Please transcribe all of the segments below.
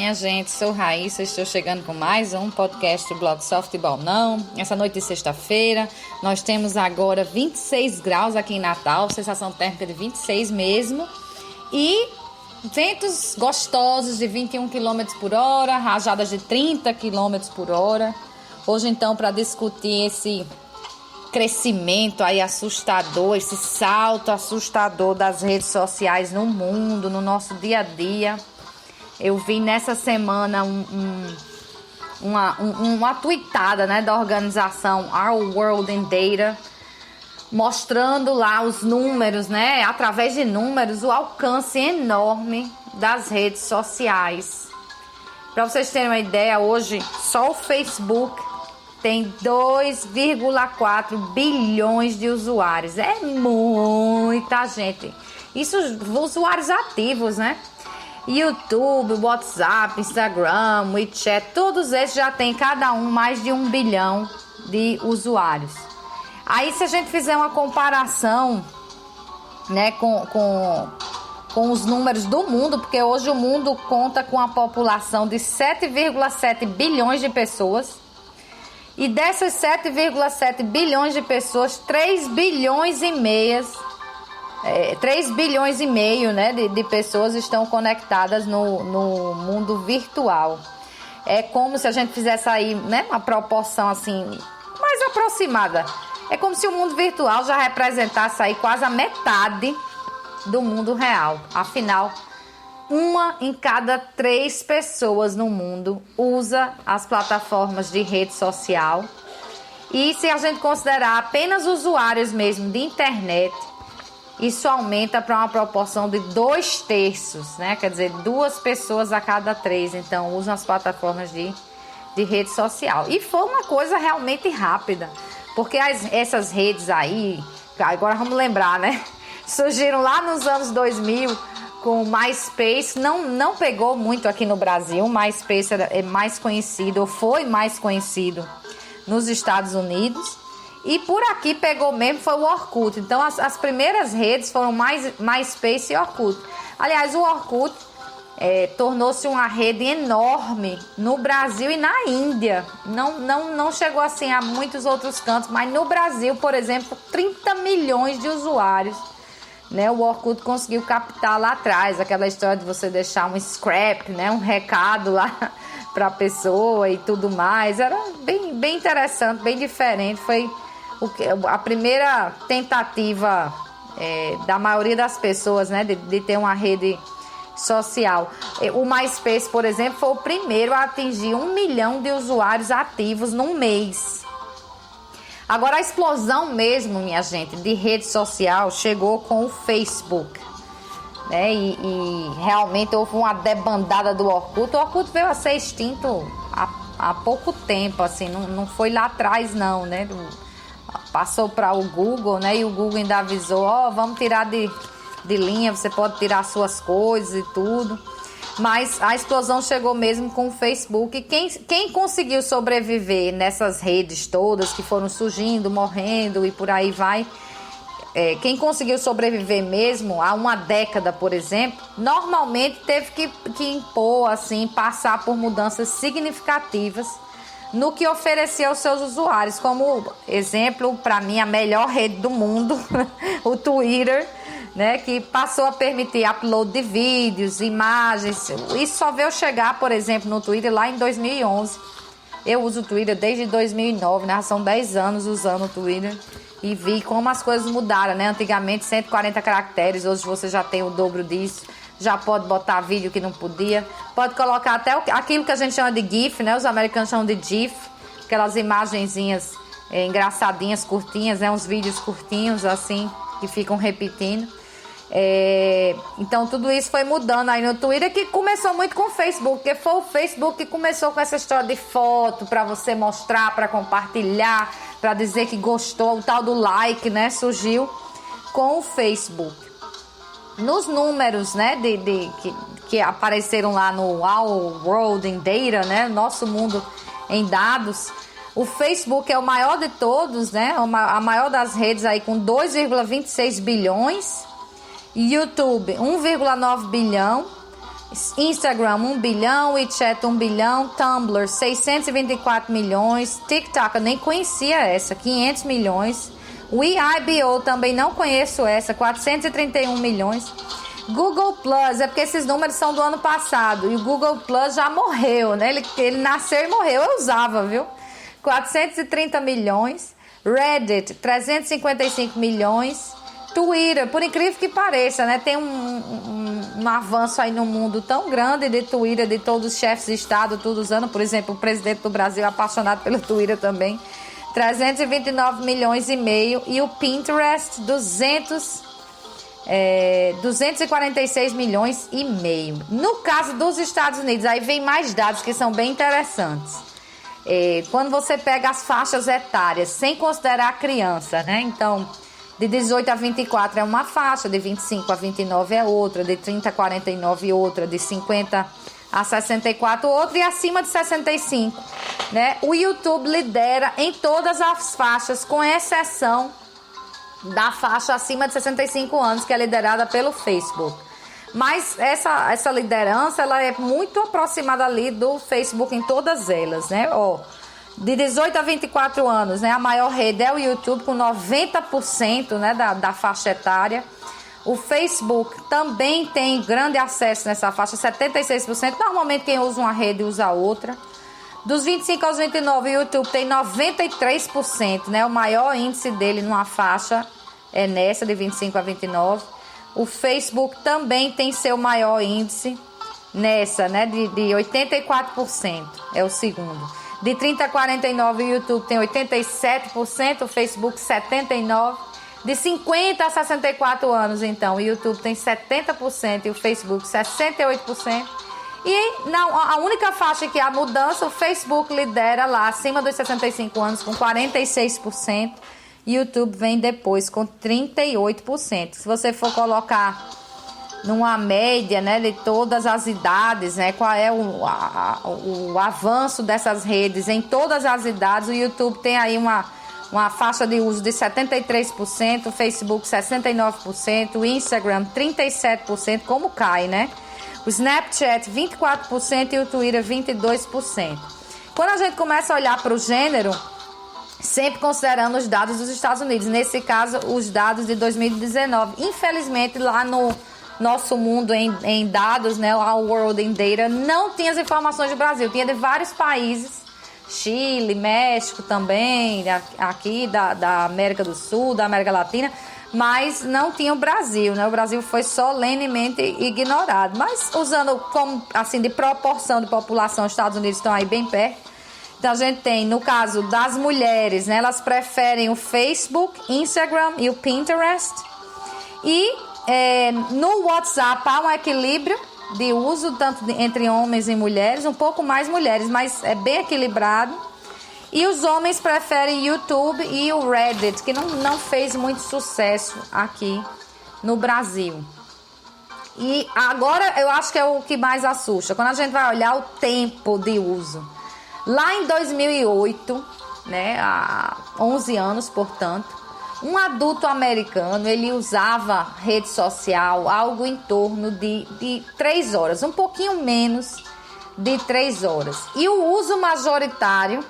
minha gente? Sou Raíssa, estou chegando com mais um podcast do blog Softball Não. Essa noite de sexta-feira, nós temos agora 26 graus aqui em Natal, sensação térmica de 26 mesmo. E ventos gostosos de 21 km por hora, rajadas de 30 km por hora. Hoje, então, para discutir esse crescimento aí assustador, esse salto assustador das redes sociais no mundo, no nosso dia a dia. Eu vi nessa semana uma tweetada, né, da organização Our World in Data, mostrando lá os números, né, através de números, o alcance enorme das redes sociais. Para vocês terem uma ideia, hoje só o Facebook tem 2,4 bilhões de usuários. É muita gente. Isso usuários ativos, né? YouTube, WhatsApp, Instagram, WeChat, todos esses já tem cada um mais de 1 bilhão de usuários. Aí, se a gente fizer uma comparação, né, com os números do mundo, porque hoje o mundo conta com a população de 7,7 bilhões de pessoas, e dessas 7,7 bilhões de pessoas, 3 bilhões e meio, né, de pessoas estão conectadas no mundo virtual. É como se a gente fizesse aí, né, uma proporção assim mais aproximada. É como se o mundo virtual já representasse aí quase a metade do mundo real. Afinal, 1 em cada 3 pessoas no mundo usa as plataformas de rede social. E se a gente considerar apenas usuários mesmo de internet, isso aumenta para uma proporção de 2/3, né? Quer dizer, 2 pessoas a cada 3, então, usam as plataformas de rede social. E foi uma coisa realmente rápida, porque essas redes aí, agora vamos lembrar, né? Surgiram lá nos anos 2000 com o MySpace, não pegou muito aqui no Brasil. O MySpace é mais conhecido, ou foi mais conhecido nos Estados Unidos. E por aqui pegou mesmo, foi o Orkut. Então as primeiras redes foram MySpace e Orkut. Aliás, o Orkut tornou-se uma rede enorme no Brasil e na Índia. Não chegou assim a muitos outros cantos, mas no Brasil, por exemplo, 30 milhões de usuários, né? O Orkut conseguiu captar lá atrás, aquela história de você deixar um scrap, né? Um recado lá para a pessoa e tudo mais. Era bem interessante, bem diferente. Foi a primeira tentativa da maioria das pessoas, né, de ter uma rede social. O MySpace, por exemplo, foi o primeiro a atingir 1 milhão de usuários ativos num mês. Agora, a explosão mesmo, minha gente, de rede social chegou com o Facebook, né? E realmente houve uma debandada do Orkut. O Orkut veio a ser extinto há pouco tempo, assim, não foi lá atrás não, né? Passou para o Google, né? E o Google ainda avisou, vamos tirar de linha, você pode tirar suas coisas e tudo. Mas a explosão chegou mesmo com o Facebook. E quem conseguiu sobreviver nessas redes todas que foram surgindo, morrendo e por aí vai, quem conseguiu sobreviver mesmo há uma década, por exemplo, normalmente teve que impor, assim, passar por mudanças significativas no que oferecia aos seus usuários. Como exemplo, para mim, a melhor rede do mundo, o Twitter, né, que passou a permitir upload de vídeos, imagens. Isso só veio chegar, por exemplo, no Twitter lá em 2011. Eu uso o Twitter desde 2009, né? São 10 anos usando o Twitter. E vi como as coisas mudaram, né? Antigamente 140 caracteres, hoje você já tem o dobro disso. Já pode botar vídeo que não podia. Pode colocar até aquilo que a gente chama de GIF, né? Os americanos chamam de GIF. Aquelas imagenzinhas engraçadinhas, curtinhas, né? Uns vídeos curtinhos assim, que ficam repetindo. Então tudo isso foi mudando aí no Twitter, que começou muito com o Facebook, porque foi o Facebook que começou com essa história de foto para você mostrar, para compartilhar, para dizer que gostou. O tal do like, né, surgiu com o Facebook. Nos números, né, que apareceram lá no Our World in Data, né, nosso mundo em dados, o Facebook é o maior de todos, né, a maior das redes aí, com 2,26 bilhões. YouTube, 1,9 bilhão. Instagram 1 bilhão, WeChat 1 bilhão, Tumblr 624 milhões, TikTok eu nem conhecia essa, 500 milhões, Weibo também não conheço essa, 431 milhões, Google Plus, é porque esses números são do ano passado e o Google Plus já morreu, né? Ele nasceu e morreu, eu usava, viu? 430 milhões, Reddit 355 milhões, Twitter, por incrível que pareça, né? Tem um avanço aí no mundo tão grande de Twitter, de todos os chefes de Estado, tudo usando. Por exemplo, o presidente do Brasil é apaixonado pelo Twitter também. 329 milhões e meio. E o Pinterest, 246 milhões e meio. No caso dos Estados Unidos, aí vem mais dados que são bem interessantes. Quando você pega as faixas etárias, sem considerar a criança, né? Então, de 18 a 24 é uma faixa, de 25 a 29 é outra, de 30 a 49 outra, de 50 a 64 outra e acima de 65, né? O YouTube lidera em todas as faixas, com exceção da faixa acima de 65 anos, que é liderada pelo Facebook. Mas essa liderança, ela é muito aproximada ali do Facebook em todas elas, né? De 18 a 24 anos, né? A maior rede é o YouTube, com 90%, né, da faixa etária. O Facebook também tem grande acesso nessa faixa, 76%. Normalmente quem usa uma rede usa outra. Dos 25 aos 29, o YouTube tem 93%, né? O maior índice dele numa faixa é nessa, de 25 a 29. O Facebook também tem seu maior índice nessa, né? De 84%, é o segundo. De 30 a 49, o YouTube tem 87%, o Facebook 79%. De 50 a 64 anos, então, o YouTube tem 70% e o Facebook 68%. E a única faixa que há mudança, o Facebook lidera lá acima dos 65 anos com 46%. E o YouTube vem depois com 38%. Se você for colocar numa média, né, de todas as idades, né, qual é o avanço dessas redes em todas as idades, o YouTube tem aí uma faixa de uso de 73%, o Facebook 69%, o Instagram 37%, como cai, né? O Snapchat 24% e o Twitter 22%. Quando a gente começa a olhar para o gênero, sempre considerando os dados dos Estados Unidos, nesse caso os dados de 2019, infelizmente lá no nosso mundo em dados, né, a World in Data, não tinha as informações do Brasil, tinha de vários países, Chile, México também, aqui da América do Sul, da América Latina, mas não tinha o Brasil, né? O Brasil foi solenemente ignorado, mas usando como, assim, de proporção de população, os Estados Unidos estão aí bem perto. Então a gente tem, no caso das mulheres, né, elas preferem o Facebook, Instagram e o Pinterest. E no WhatsApp há um equilíbrio de uso, tanto entre homens e mulheres, um pouco mais mulheres, mas é bem equilibrado. E os homens preferem YouTube e o Reddit, que não fez muito sucesso aqui no Brasil. E agora eu acho que é o que mais assusta, quando a gente vai olhar o tempo de uso. Lá em 2008, né, há 11 anos, portanto, um adulto americano, ele usava rede social algo em torno de 3 horas, um pouquinho menos de 3 horas. E o uso majoritário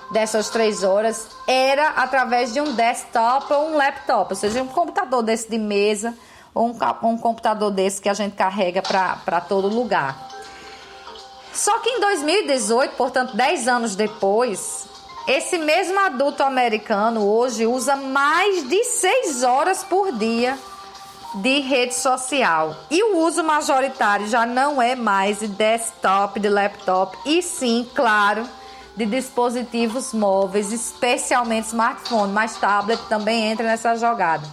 dessas 3 horas era através de um desktop ou um laptop, ou seja, um computador desse de mesa ou um computador desse que a gente carrega para todo lugar. Só que em 2018, portanto 10 anos depois, esse mesmo adulto americano hoje usa mais de 6 horas por dia de rede social. E o uso majoritário já não é mais de desktop, de laptop, e sim, claro, de dispositivos móveis, especialmente smartphone, mas tablet também entra nessa jogada.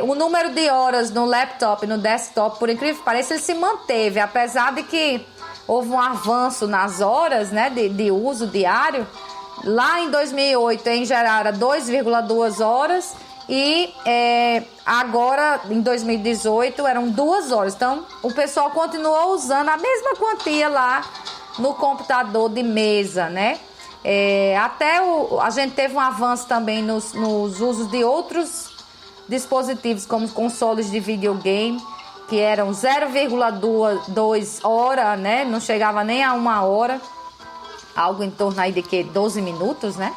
O número de horas no laptop e no desktop, por incrível que pareça, ele se manteve, apesar de que houve um avanço nas horas, né, de uso diário. Lá em 2008, em geral, era 2,2 horas e agora, em 2018, eram 2 horas. Então, o pessoal continuou usando a mesma quantia lá no computador de mesa, né? A gente teve um avanço também nos usos de outros dispositivos, como consoles de videogame, que eram 0,2 horas, né? Não chegava nem a 1 hora, algo em torno aí de 12 minutos, né?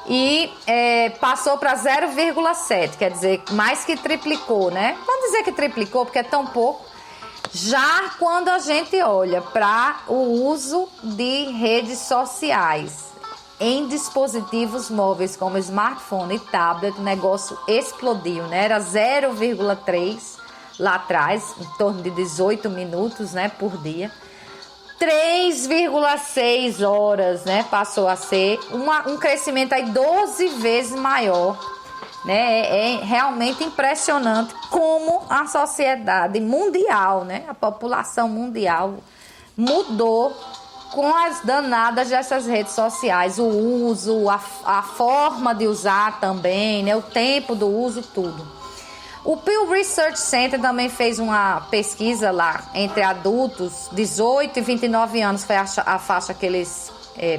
E passou para 0,7, quer dizer, mais que triplicou, né? Vamos dizer que triplicou porque é tão pouco. Já quando a gente olha para o uso de redes sociais em dispositivos móveis como smartphone e tablet, o negócio explodiu, né? Era 0,3 lá atrás, em torno de 18 minutos, né, por dia. 3,6 horas, né, passou a ser um crescimento aí 12 vezes maior, né? É realmente impressionante como a sociedade mundial, né, a população mundial mudou com as danadas dessas redes sociais, o uso, a forma de usar também, né, o tempo do uso, tudo. O Pew Research Center também fez uma pesquisa lá entre adultos, 18 e 29 anos foi a faixa que eles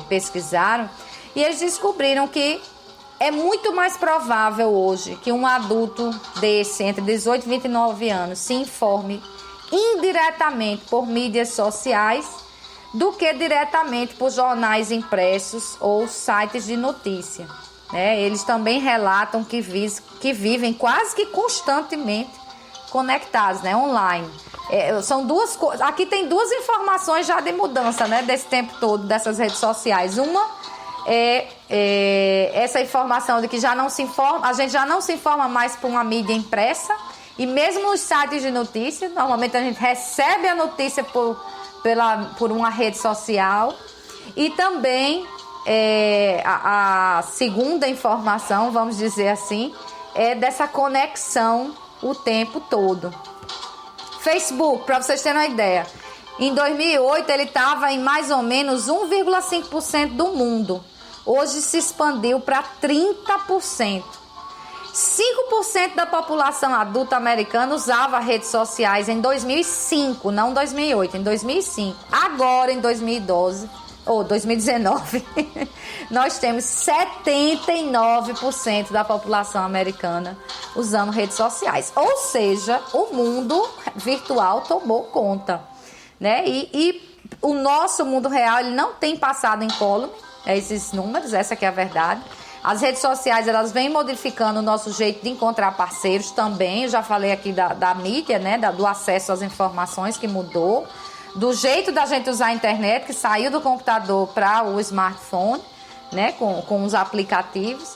pesquisaram, e eles descobriram que é muito mais provável hoje que um adulto desse, entre 18 e 29 anos, se informe indiretamente por mídias sociais do que diretamente por jornais impressos ou sites de notícia. Eles também relatam que vivem quase que constantemente conectados, né, online. São duas coisas. Aqui tem duas informações já de mudança, né, desse tempo todo, dessas redes sociais. Uma é essa informação de que a gente já não se informa mais por uma mídia impressa, e mesmo nos sites de notícia, normalmente a gente recebe a notícia por uma rede social. E também a segunda informação, vamos dizer assim, é dessa conexão o tempo todo. Facebook, para vocês terem uma ideia, em 2008 ele estava em mais ou menos 1,5% do mundo. Hoje se expandiu para 30%. 5% da população adulta americana usava redes sociais em 2005, não 2008, em 2005. Agora, em 2012... ou 2019, nós temos 79% da população americana usando redes sociais. Ou seja, o mundo virtual tomou conta, né? E o nosso mundo real, ele não tem passado incólume, esses números, essa que é a verdade. As redes sociais, elas vêm modificando o nosso jeito de encontrar parceiros também. Eu já falei aqui da mídia, né? Do acesso às informações que mudou. Do jeito da gente usar a internet, que saiu do computador para o smartphone, né, com os aplicativos.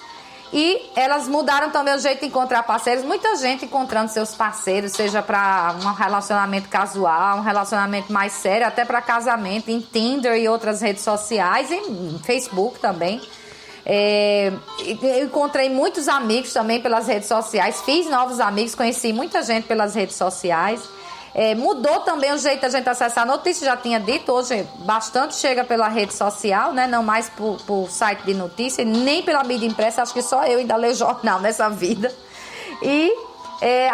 E elas mudaram também o jeito de encontrar parceiros. Muita gente encontrando seus parceiros, seja para um relacionamento casual, um relacionamento mais sério, até para casamento, em Tinder e outras redes sociais, e em Facebook também. Eu encontrei muitos amigos também pelas redes sociais, fiz novos amigos, conheci muita gente pelas redes sociais. Mudou também o jeito da gente acessar a notícia, já tinha dito, hoje bastante chega pela rede social, né? Não mais por site de notícia, nem pela mídia impressa, acho que só eu ainda leio jornal nessa vida. E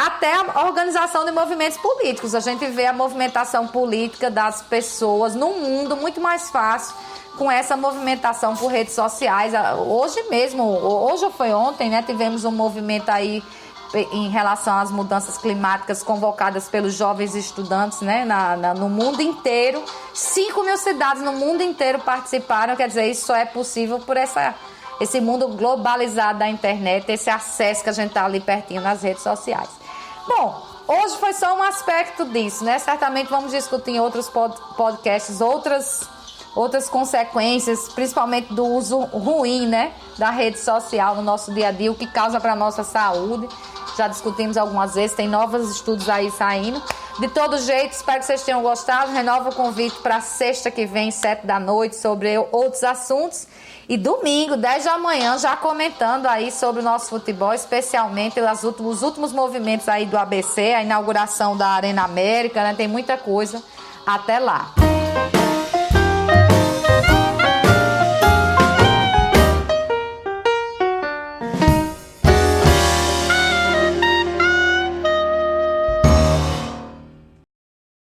até a organização de movimentos políticos, a gente vê a movimentação política das pessoas no mundo muito mais fácil com essa movimentação por redes sociais. Hoje mesmo, hoje ou foi ontem, né? Tivemos um movimento aí em relação às mudanças climáticas convocadas pelos jovens estudantes, né, no mundo inteiro. 5 mil cidades no mundo inteiro participaram, quer dizer, isso só é possível por esse mundo globalizado da internet, esse acesso que a gente está ali pertinho nas redes sociais. Bom, hoje foi só um aspecto disso, né? Certamente vamos discutir em outros podcasts outras consequências, principalmente do uso ruim, né, da rede social no nosso dia a dia, o que causa para a nossa saúde. Já discutimos algumas vezes, tem novos estudos aí saindo. De todo jeito, espero que vocês tenham gostado. Renovo o convite para sexta que vem, 7 da noite, sobre outros assuntos. E domingo, 10 da manhã, já comentando aí sobre o nosso futebol, especialmente os últimos movimentos aí do ABC, a inauguração da Arena América, né? Tem muita coisa. Até lá!